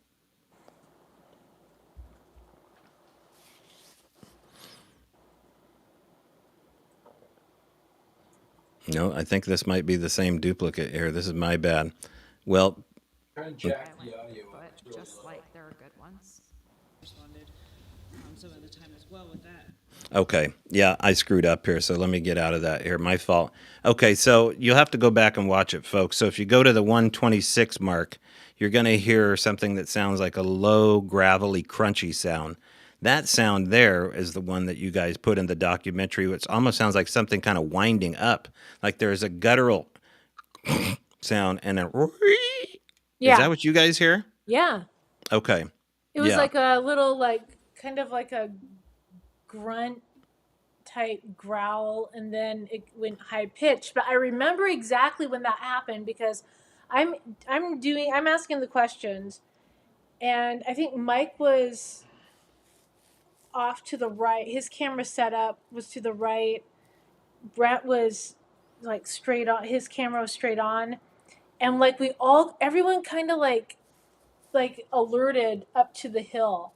No, I think this might be the same duplicate here. This is my bad. Well, Violent Bigfoot, just like there are good ones. Responded some of the time as well with that. okay. Yeah, I screwed up here, so let me get out of that here. My fault. Okay, so you'll have to go back and watch it, folks. So if you go to the 126 mark, you're going to hear something that sounds like a low, gravelly, crunchy sound. That sound there is the one that you guys put in the documentary, which almost sounds like something kind of winding up. Like there's a guttural sound and a. Yeah. Is that what you guys hear? Yeah. Okay. It was Yeah. like a little, like, kind of like a grunt type growl, and then it went high pitched. But I remember exactly when that happened because I'm I'm asking the questions, and I think Mike was off to the right. His camera setup was to the right. Brett was like straight on. His camera was straight on, and like everyone kind of like alerted up to the hill.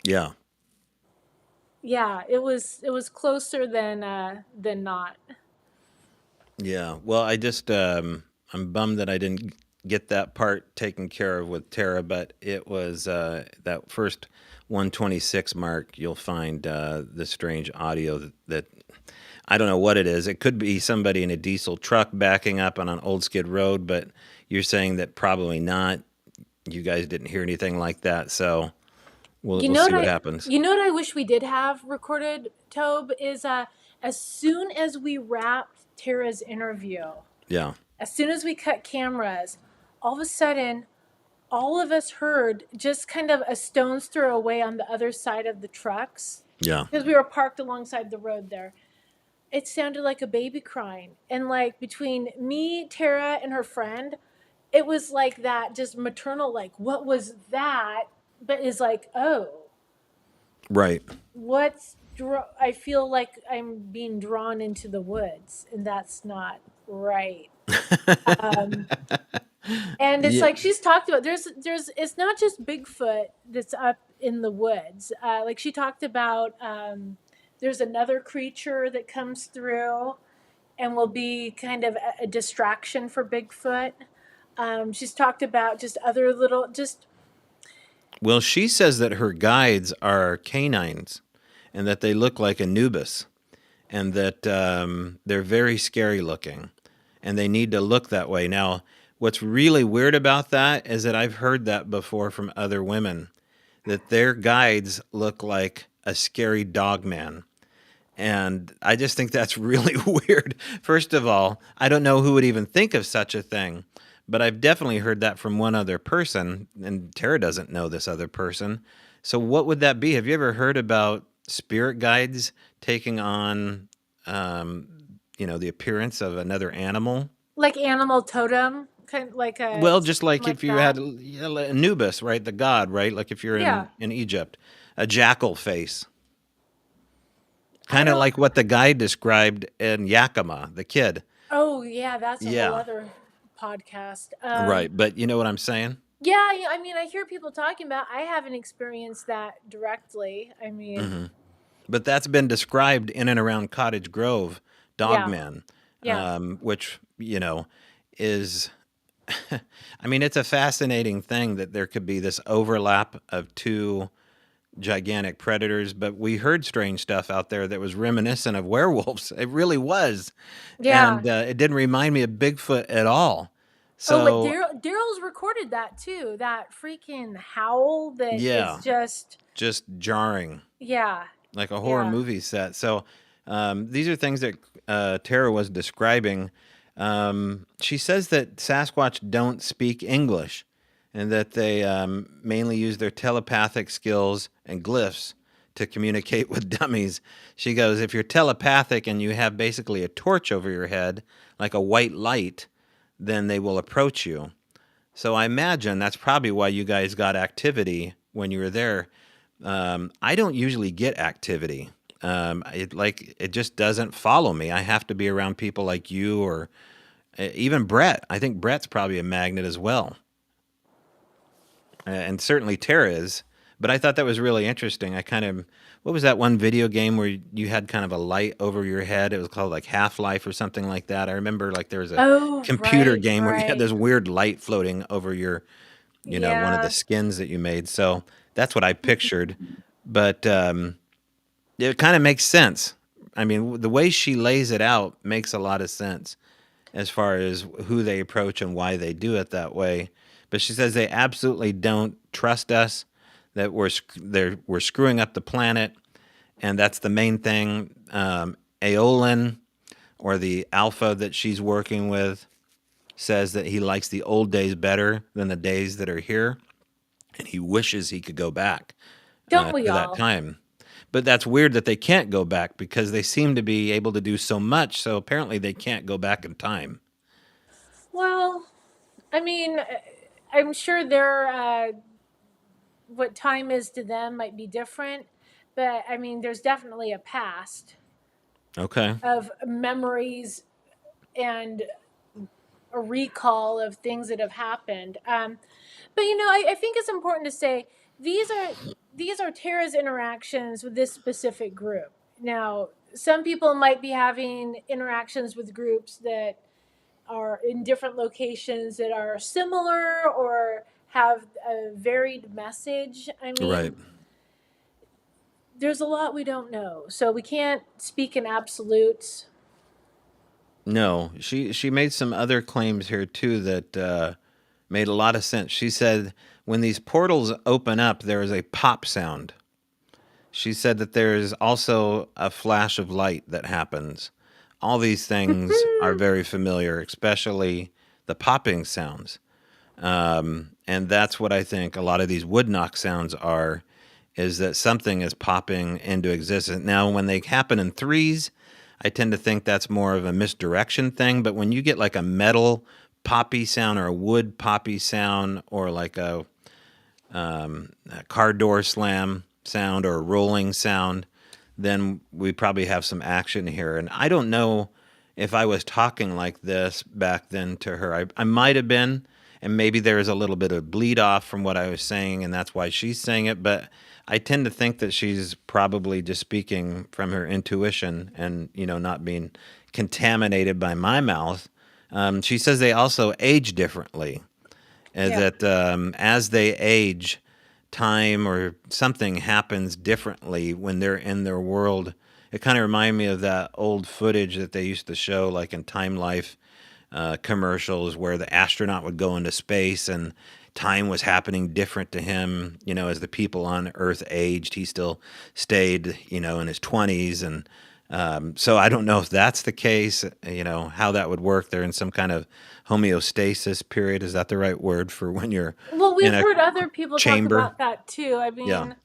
Yeah. Yeah, it was closer than not. Yeah. Well, I'm bummed that I didn't get that part taken care of with Tara, but it was that first 126 mark. You'll find the strange audio that I don't know what it is. It could be somebody in a diesel truck backing up on an old skid road, but you're saying that probably not. You guys didn't hear anything like that, so we'll see what happens. You know what I wish we did have recorded, Tobe, is as soon as we wrapped Tara's interview, Yeah. as soon as we cut cameras, all of a sudden, all of us heard just kind of a stone's throw away on the other side of the trucks Yeah. because we were parked alongside the road there. It sounded like a baby crying. And like between me, Tara, and her friend, it was like that just maternal, like, what was that? But is like, oh, Right. what's I feel like I'm being drawn into the woods, and that's not right. Um, and it's Yeah. like she's talked about there's it's not just Bigfoot that's up in the woods. Like she talked about there's another creature that comes through and will be kind of a distraction for Bigfoot. She's talked about just other little just Well, she says that her guides are canines and that they look like Anubis and that they're very scary looking and they need to look that way. Now, what's really weird about that is that I've heard that before from other women that their guides look like a scary dog man. And I just think that's really weird. First of all, I don't know who would even think of such a thing, but I've definitely heard that from one other person, and Tara doesn't know this other person. So, what would that be? Have you ever heard about spirit guides taking on, the appearance of another animal? like animal totem, kind of like a Well, just like like if you that. had Anubis, right, the god, right, like if you're Yeah, in Egypt, a jackal face. I Kind of don't. like what the guy described in Yakima, the kid. Oh yeah, that's a whole Yeah. other podcast. Right. But you know what I'm saying? Yeah, I mean, I hear people talking about. I haven't experienced that directly. I mean, Hmm. But that's been described in and around Cottage Grove, yeah, Dogman, yeah. which, is, I mean, it's a fascinating thing that there could be this overlap of two gigantic predators, but we heard strange stuff out there that was reminiscent of werewolves. It really was. Yeah. And it didn't remind me of Bigfoot at all. Oh, but So, Daryl's recorded that too. That freaking howl that is yeah, just just jarring, yeah, like a horror yeah. movie set. So these are things that Tara was describing. She says that Sasquatch don't speak English and that they mainly use their telepathic skills and glyphs to communicate with dummies. She goes, if you're telepathic and you have basically a torch over your head, like a white light, then they will approach you. So I imagine that's probably why you guys got activity when you were there. I don't usually get activity. It just doesn't follow me. I have to be around people like you or even Brett. I think Brett's probably a magnet as well, and certainly Tara is. But I thought that was really interesting. What was that one video game where you had kind of a light over your head? It was called like Half Life or something like that. I remember like there was a Oh, computer right, game where you had right. this weird light floating over your, one of the Yeah. skins that you made. So that's what I pictured. But it kind of makes sense. I mean, the way she lays it out makes a lot of sense as far as who they approach and why they do it that way. But she says they absolutely don't trust us, that we're screwing up the planet, and that's the main thing. Aolin, or the alpha that she's working with, says that he likes the old days better than the days that are here, and he wishes he could go back Don't we to that all? time. But that's weird that they can't go back because they seem to be able to do so much. So apparently they can't go back in time. Well, I mean, I'm sure their what time is to them might be different, but I mean, there's definitely a past Okay. of memories and a recall of things that have happened. But I think it's important to say these are these are Tara's interactions with this specific group. Now, some people might be having interactions with groups that are in different locations that are similar or have a varied message. I Right. mean, there's a lot we don't know, so we can't speak in absolutes. No, she made some other claims here too that made a lot of sense. She said when these portals open up, there is a pop sound. She said that there is also a flash of light that happens. All these things are very familiar, especially the popping sounds. And that's what I think a lot of these wood knock sounds are, is that something is popping into existence. Now, when they happen in threes, I tend to think that's more of a misdirection thing. But when you get like a metal poppy sound or a wood poppy sound or like a car door slam sound or a rolling sound, then we probably have some action here. And I don't know if I was talking like this back then to her. I might have been, and maybe there is a little bit of bleed off from what I was saying, and that's why she's saying it. But I tend to think that she's probably just speaking from her intuition and, not being contaminated by my mouth. She says they also age differently, and Yeah. that as they age, time or something happens differently when they're in their world. It kind of reminded me of that old footage that they used to show, like in Time Life commercials, where the astronaut would go into space and time was happening different to him. As the people on Earth aged, he still stayed, in his 20s. And so I don't know if that's the case, how that would work. They're in some kind of homeostasis period. Is that the right word for when you're Well, in we've a heard other people talk chamber? about that too. I Yeah. mean,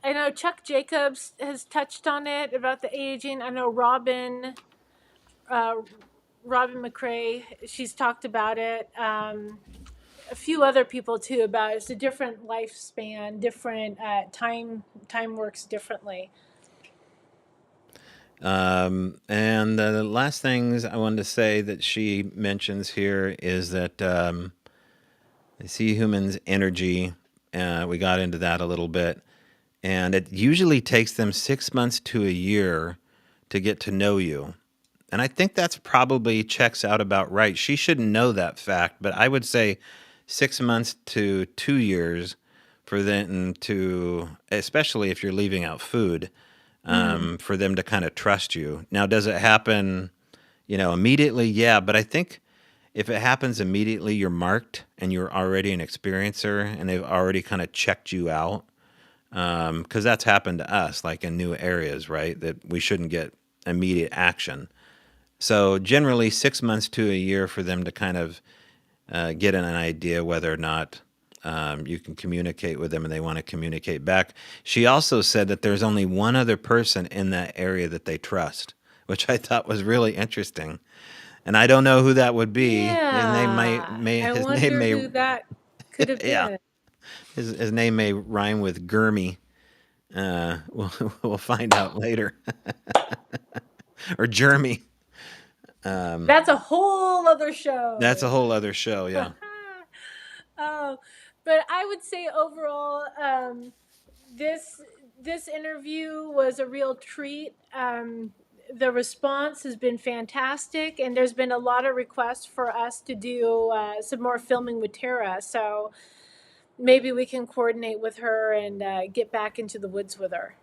I know Chuck Jacobs has touched on it about the aging. I know uh, Robin McCrae, she's talked about it. A few other people too about it. It's a different lifespan, different time. Time works differently. And the last things I wanted to say that she mentions here is that I see humans' energy. We got into that a little bit. And it usually takes them 6 months to a year to get to know you. And I think that's probably checks out about right. She shouldn't know that fact, but I would say 6 months to 2 years for them to, especially if you're leaving out food, Mm-hmm. for them to kind of trust you. Now, does it happen, immediately? Yeah, but I think if it happens immediately, you're marked and you're already an experiencer and they've already kind of checked you out. Because that's happened to us, like in new areas, right? That we shouldn't get immediate action. So generally, 6 months to a year for them to kind of get an idea whether or not you can communicate with them and they want to communicate back. She also said that there's only one other person in that area that they trust, which I thought was really interesting. And I don't know who that would be. His name Yeah, I his name wonder may who that could have yeah, been. his name may rhyme with Gurmy. We'll find out later. Or Jeremy. That's a whole other That's show. a whole other show. Yeah. Oh, but I would say overall, this this interview was a real treat. The response has been fantastic, and there's been a lot of requests for us to do some more filming with Tara. So maybe we can coordinate with her and get back into the woods with her.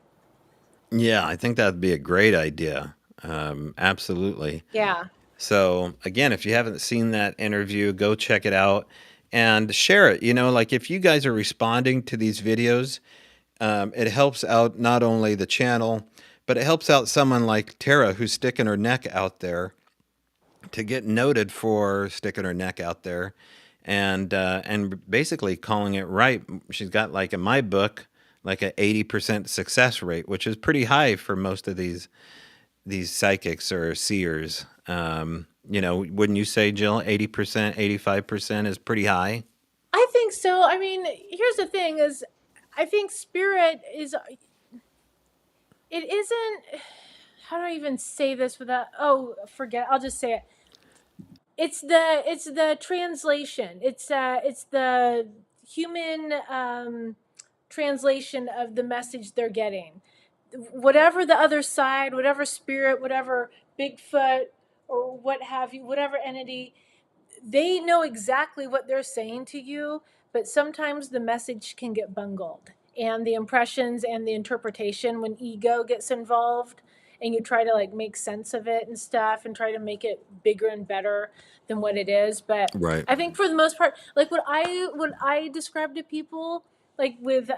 Yeah, I think that'd be a great idea. Absolutely. Yeah. So, again, if you haven't seen that interview, go check it out and share it. Like if you guys are responding to these videos, it helps out not only the channel, but it helps out someone like Tara who's sticking her neck out there to get noted for sticking her neck out there and basically calling it right. She's got, like in my book, like a 80% success rate, which is pretty high for most of these psychics or seers. Wouldn't you say, Jill, 80%, 85% is pretty high? I think so. I mean, here's the thing is I think spirit is it isn't how do I even say this without oh, forget. I'll just say it. It's the translation. It's the human translation of the message they're getting. Whatever the other side, whatever spirit, whatever Bigfoot or what have you, whatever entity, they know exactly what they're saying to you, but sometimes the message can get bungled. And the impressions and the interpretation when ego gets involved and you try to like make sense of it and stuff and try to make it bigger and better than what it is. But Right. I think for the most part, like what I describe to people, like with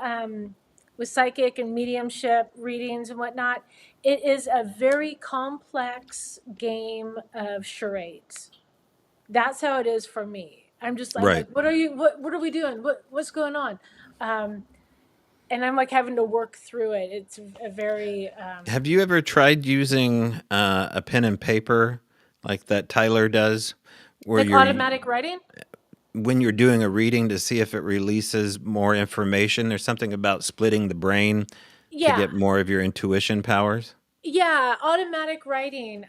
psychic and mediumship readings and whatnot, it is a very complex game of charades. That's how it is for me. I'm Right. like, what are we doing? What's going on? Um, and I'm like having to work through it. It's a very Have you ever tried using a pen and paper like that Tyler does, where like automatic writing. when you're doing a reading to see if it releases more information? There's something about splitting the brain to Yeah. get more of your intuition powers? Yeah, automatic writing.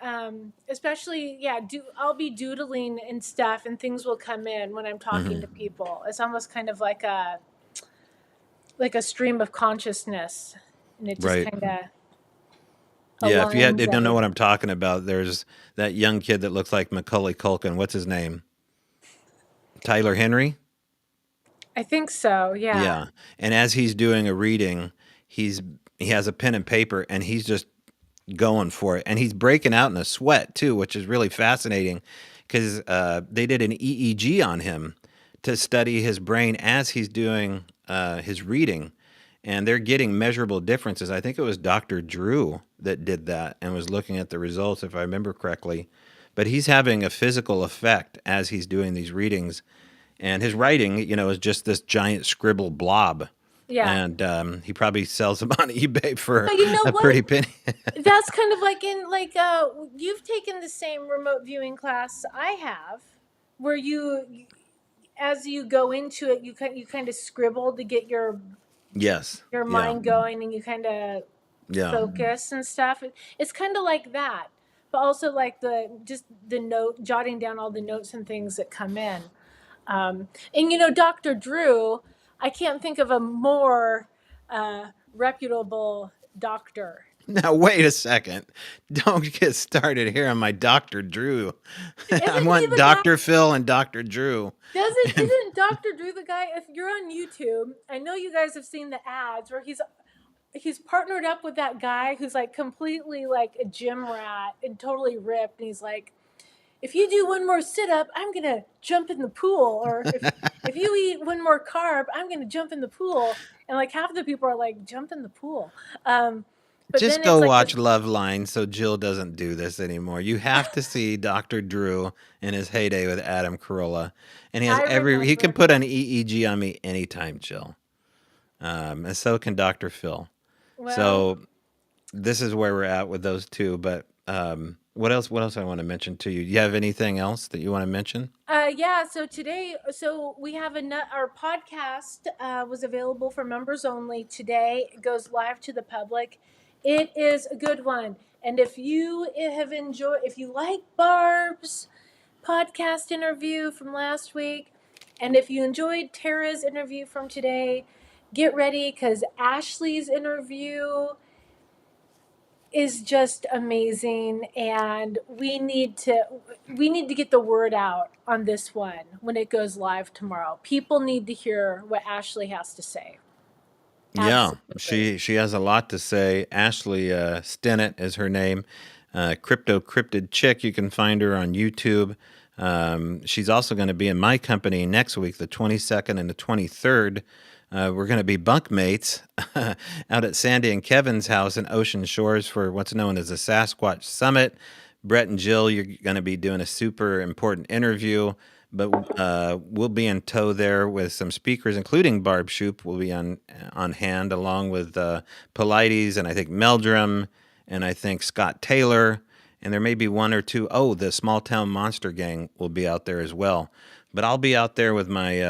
Especially, yeah, I'll be doodling and stuff and things will come in when I'm talking Hmm. to people. It's almost kind of like a stream of consciousness, and it just Right. kind of Yeah, if you aligns don't know what everything. I'm talking about, there's that young kid that looks like Macaulay Culkin. What's his name? Tyler Henry? I think so. Yeah. Yeah. And as he's doing a reading, he's he has a pen and paper and he's just going for it. And he's breaking out in a sweat too, which is really fascinating because they did an EEG on him to study his brain as he's doing his reading. And they're getting measurable differences. I think it was Dr. Drew that did that and was looking at the results, if I remember correctly. But he's having a physical effect as he's doing these readings. And his writing, is just this giant scribble blob. Yeah. And he probably sells them on eBay for But you know a what? pretty penny. That's kind of like you've taken the same remote viewing class I have, where as you go into it, you kind of scribble to get Yes. your Yeah. mind going, and you kind of Yeah. focus and stuff. It's kind of like that, but also like the note jotting down all the notes and things that come in. And Dr. Drew, I can't think of a more reputable doctor. Now, wait a second. Don't get started here on my Dr. Drew. I Isn't he want the guy? Dr. Phil and Dr. Drew. Isn't Dr. Drew the guy? If you're on YouTube, I know you guys have seen the ads where he's partnered up with that guy who's like completely like a gym rat and totally ripped, and he's like, if you do one more sit up, I'm gonna jump in the pool, or if you eat one more carb, I'm gonna jump in the pool, and like half the people are like, jump in the pool. But Just then it's go like watch this. Love Line so Jill doesn't do this anymore. You have to see Dr. Drew in his heyday with Adam Carolla. And I he can remember. put an EEG on me anytime, Jill. And so can Dr. Phil. Well, So this is where we're at with those two. But what else I want to mention to you? Do you have anything else that you want to mention? yeah. So we have our podcast was available for members only today. It goes live to the public. It is a good one, and if you like Barb's podcast interview from last week, and if you enjoyed Tara's interview from today, get ready because Ashley's interview is just amazing, and we need to get the word out on this one when it goes live tomorrow. People need to hear what Ashley has to say. Yeah, Absolutely. she has a lot to say. Ashley Stinnett is her name. Crypto Cryptid Chick. You can find her on YouTube. She's also going to be in my company next week, the 22nd and the 23rd. We're going to be bunkmates out at Sandy and Kevin's house in Ocean Shores for what's known as the Sasquatch Summit. Brett and Jill, you're going to be doing a super important interview, but we'll be in tow there with some speakers, including Barb Shoop will be on hand, along with Polites and I think Meldrum and I think Scott Taylor, and there may be one or two. Oh, the Small Town Monster Gang will be out there as well. But I'll be out there with my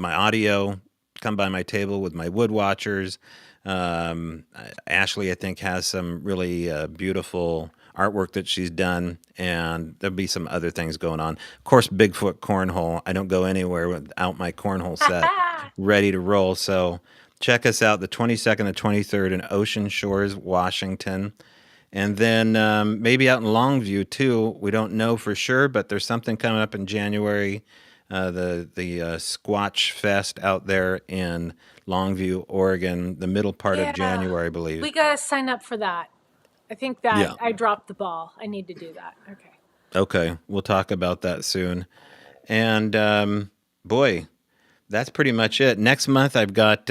audio. Come by my table with my wood watchers. Ashley, I think, has some really beautiful artwork that she's done, and there'll be some other things going on. Of course, Bigfoot cornhole. I don't go anywhere without my cornhole set ready to roll. So check us out the 22nd and 23rd in Ocean Shores, Washington. And then maybe out in Longview too. We don't know for sure, but there's something coming up in January. The Squatch Fest out there in Longview, Oregon, the middle part of Yeah, January, I believe. we gotta sign up for that. I think that Yeah. I dropped the ball. I need to do that. Okay. Okay. We'll talk about that soon. And boy, that's pretty much it. Next month, I've got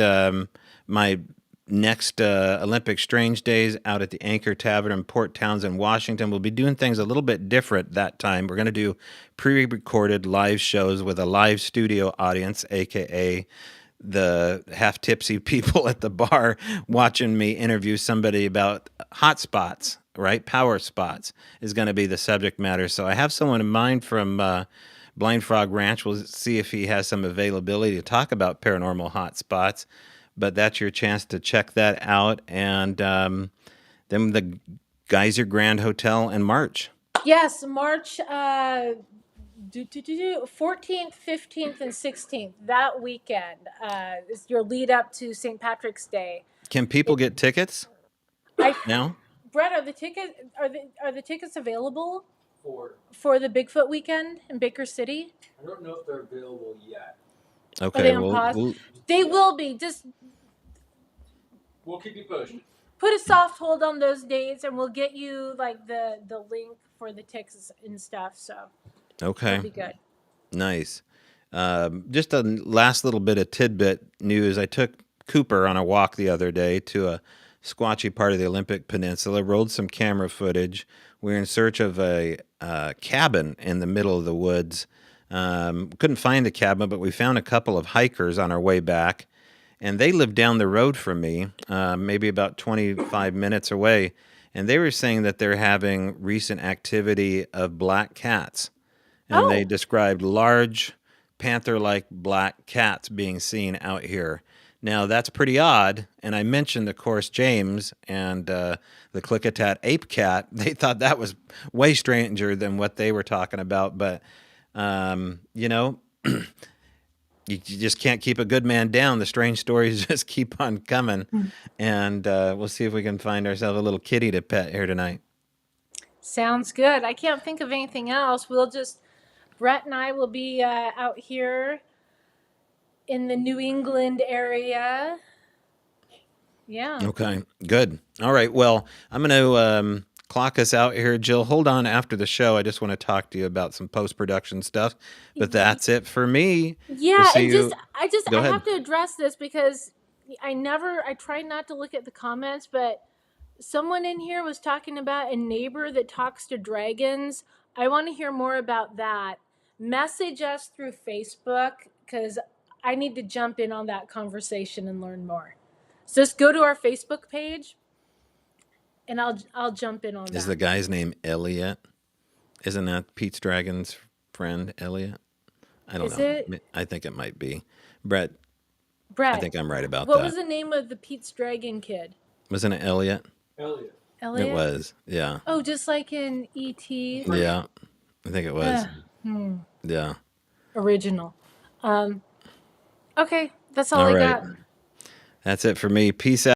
my next Olympic Strange Days out at the Anchor Tavern in Port Townsend, Washington. We'll be doing things a little bit different that time. We're going to do pre-recorded live shows with a live studio audience, aka the half tipsy people at the bar watching me interview somebody about hot spots, right? Power spots is going to be the subject matter. So I have someone in mind from Blind Frog Ranch. We'll see if he has some availability to talk about paranormal hot spots. but that's your chance to check that out. And then the Geyser Grand Hotel in March. Yes, March 14th, 15th, and 16th. That weekend is your lead up to St. Patrick's Day. Can people get tickets I, now? Brett, are the tickets available for the Bigfoot weekend in Baker City? I don't know if they're available yet. Are they Okay, on pause? well, They will be. Just We'll keep you posted. put a soft hold on those dates, and we'll get you like the link for the tickets and stuff. So okay, it'll be good. nice. Just a last little bit of tidbit news. I took Cooper on a walk the other day to a squatchy part of the Olympic Peninsula, rolled some camera footage. We were in search of a cabin in the middle of the woods. Couldn't find the cabin, but we found a couple of hikers on our way back, and they lived down the road from me, maybe about 25 minutes away, and they were saying that they're having recent activity of black cats, and they described large panther-like black cats being seen out here. Now, that's pretty odd, and I mentioned, of course, James and the Klickitat ape cat. They thought that was way stranger than what they were talking about, but, you know, you just can't keep a good man down. The strange stories just keep on coming, and we'll see if we can find ourselves a little kitty to pet here tonight. Sounds good. I can't think of anything else. Brett and I will be out here in the New England area. Yeah. Okay, good. All right, well, I'm going to clock us out here. Jill, hold on after the show. I just want to talk to you about some post-production stuff, but that's it for me. Yeah, We'll see and you. Go I ahead. have to address this because I try not to look at the comments, but someone in here was talking about a neighbor that talks to dragons. I want to hear more about that. Message us through Facebook because I need to jump in on that conversation and learn more. So just go to our Facebook page, and I'll jump in on Is that. the guy's name Elliot? Isn't that Pete's Dragon's friend, Elliot? I don't Is know. it? I think it might be. Brett, Brett, I think I'm right about what that. was the name of the Pete's Dragon kid? Wasn't it Elliot? Elliot. Elliot? It was, yeah. Oh, just like in E.T. Yeah, I think it was. Yeah. Original. Okay, that's all All I right. got. That's it for me. Peace out.